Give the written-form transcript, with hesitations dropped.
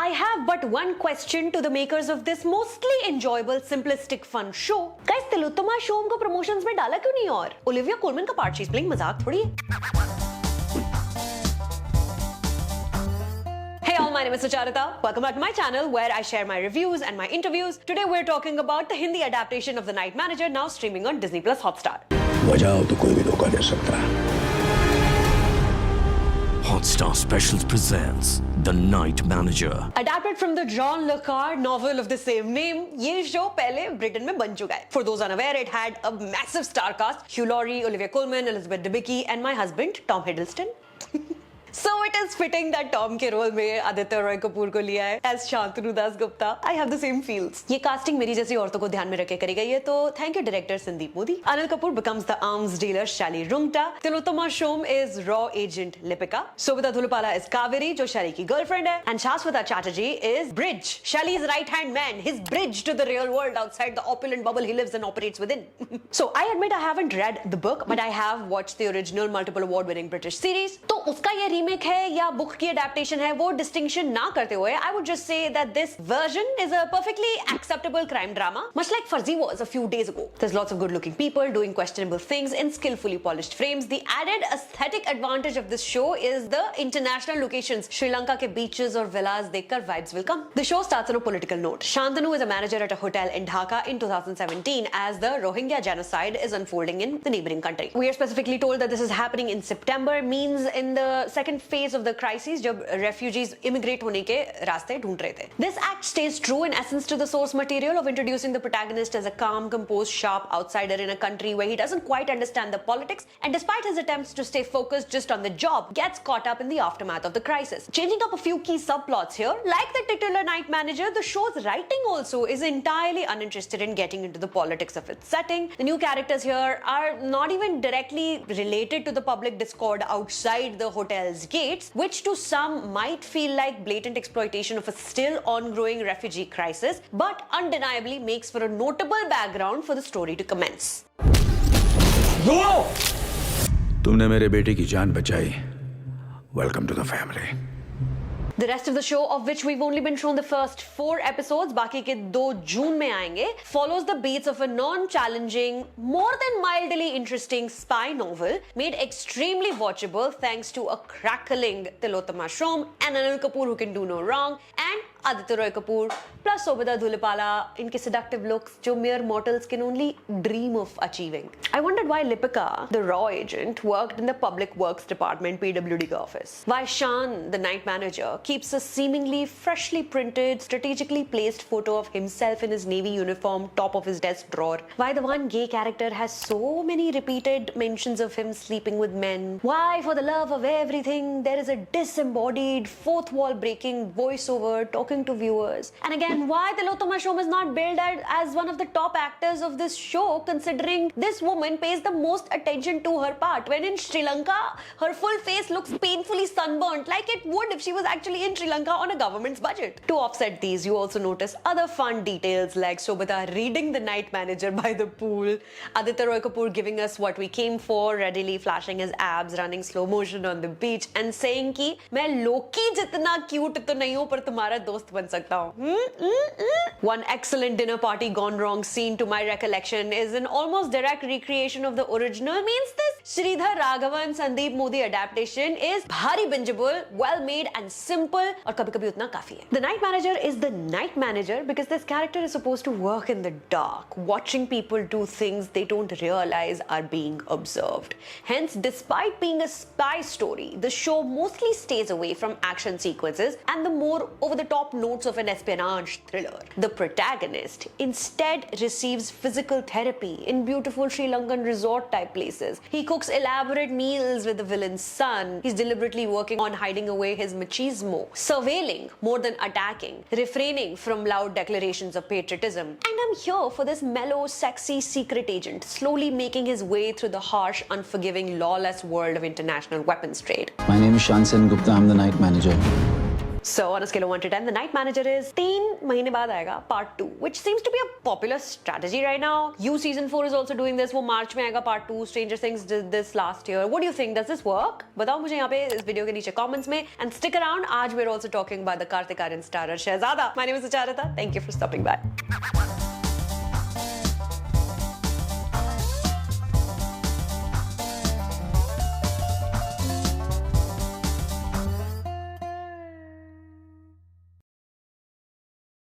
I have but one question to the makers of this mostly enjoyable, simplistic, fun show. Guys, Tilottama show को promotions में डाला क्यों नहीं? और ओलिविया कोलमन का part she's playing मजाक थोड़ी है. Hey all, my name is Sucharita. Welcome back to my channel where I share my reviews and my interviews. Today we're talking about the Hindi adaptation of The Night Manager, now streaming on Disney Plus Hotstar. बजाओ तो कोई भी धोखा दे सकता है. Hotstar Specials presents The Night Manager. Adapted from the John Le Carre novel of the same name, ये show पहले Britain में बन चुका है. For those unaware, it had a massive star cast: Hugh Laurie, Olivia Colman, Elizabeth Debicki, and my husband Tom Hiddleston. So it is fitting that Tom के role में आदित्य रॉय कपूर को लिया है as Shantanu Das Gupta. I have the same feels. ये casting मेरी जैसी औरतों को ध्यान में रखे करी गई है, तो thank you director Sandeep Modi. Anil Kapoor becomes the arms dealer Shally Rungta. Tilottama Shome is raw agent Lipika. Sobita Dhulipala is Kaveri, जो Shally की girlfriend है, and Shashwata Chatterjee is Bridge, Shally's right hand man, his bridge to the real world outside the opulent bubble he lives and operates within. So I admit I haven't read the book, but I have watched the original multiple award-winning British series. तो उसका ये remake है या book की adaptation है, वो distinction ना करते हुए I would just say that this version is a perfectly acceptable crime drama, much like Farzi was a few days ago. There's lots of good-looking people doing questionable things in skillfully polished frames. The added aesthetic advantage of this show is the international locations. Sri Lanka के beaches और villas देखकर vibes will come. The show starts on a political note. Shantanu is a manager at a hotel in Dhaka in 2017 as the Rohingya genocide is unfolding in the neighboring country. We are specifically told that this is happening in September, means in the second phase of the crisis जब refugees immigrate होने के रास्ते ढूंढ रहे थे. This act stays true in essence to the source material of introducing the protagonist as a calm, composed, sharp outsider in a country where he doesn't quite understand the politics, and despite his attempts to stay focused just on the job, gets caught up in the aftermath of the crisis. Changing up a few key subplots here, like the titular night manager, the show's writing also is entirely uninterested in getting into the politics of its setting. The new characters here are not even directly related to the public discord outside the hotel's gates, which to some might feel like blatant exploitation of a still ongoing refugee crisis, but undeniably makes for a notable background for the story to commence. तुमने मेरे बेटे की जान बचाई. Welcome to the family. The rest of the show, of which we've only been shown the first 4 episodes, बाकी के 2 जून में आएंगे, follows the beats of a non-challenging, more than mildly interesting spy novel made extremely watchable thanks to a crackling Tilottama Shom and Anil Kapoor who can do no wrong, and Aditya Roy Kapoor plus Sobita Dhulipala, इनके seductive looks जो mere mortals can only dream of achieving. I wondered why Lipika, the raw agent, worked in the Public Works Department PWD office. Why Shan, the night manager, keeps a seemingly freshly printed, strategically placed photo of himself in his navy uniform top of his desk drawer. Why the one gay character has so many repeated mentions of him sleeping with men. Why, for the love of everything, there is a disembodied, fourth wall breaking voiceover talking to viewers. And again, why Tilottama Shom is not billed as one of the top actors of this show, considering this woman pays the most attention to her part, when in Sri Lanka, her full face looks painfully sunburnt, like it would if she was actually in Sri Lanka on a government's budget. To offset these, you also notice other fun details like Sobita reading The Night Manager by the pool, Aditya Roy Kapoor giving us what we came for, readily flashing his abs, running slow motion on the beach, and saying कि मैं लोकी जितना cute तो नहीं हूँ पर तुम्हारा दोस्त बन सकता हूँ. One excellent dinner party gone wrong scene to my recollection is an almost direct recreation of the original, means this Sridhar Raghavan Sandeep Modi adaptation is bhari bingeable, well made and simple, और कभी-कभी उतना काफी है. The Night Manager is the night manager because this character is supposed to work in the dark, watching people do things they don't realize are being observed. Hence, despite being a spy story, the show mostly stays away from action sequences and the more over-the-top notes of an espionage thriller. The protagonist instead receives physical therapy in beautiful Sri Lankan resort-type places. He cooks elaborate meals with the villain's son. He's deliberately working on hiding away his machismo, surveilling more than attacking, refraining from loud declarations of patriotism. And I'm here for this mellow, sexy secret agent slowly making his way through the harsh, unforgiving, lawless world of international weapons trade. My name is Shan Sen Gupta. I'm the night manager. So on a scale of 1 to 10, The Night Manager is 3 महीने बाद आएगा part 2, which seems to be a popular strategy right now. You season 4 is also doing this. वो मार्च में आएगा part 2. Stranger Things did this last year. What do you think? Does this work? बताओ मुझे यहाँ पे इस वीडियो के नीचे comments में. And stick around. आज we're also talking about the Kartik Aaryan starrer Shehzada. My name is Sucharita. Thank you for stopping by.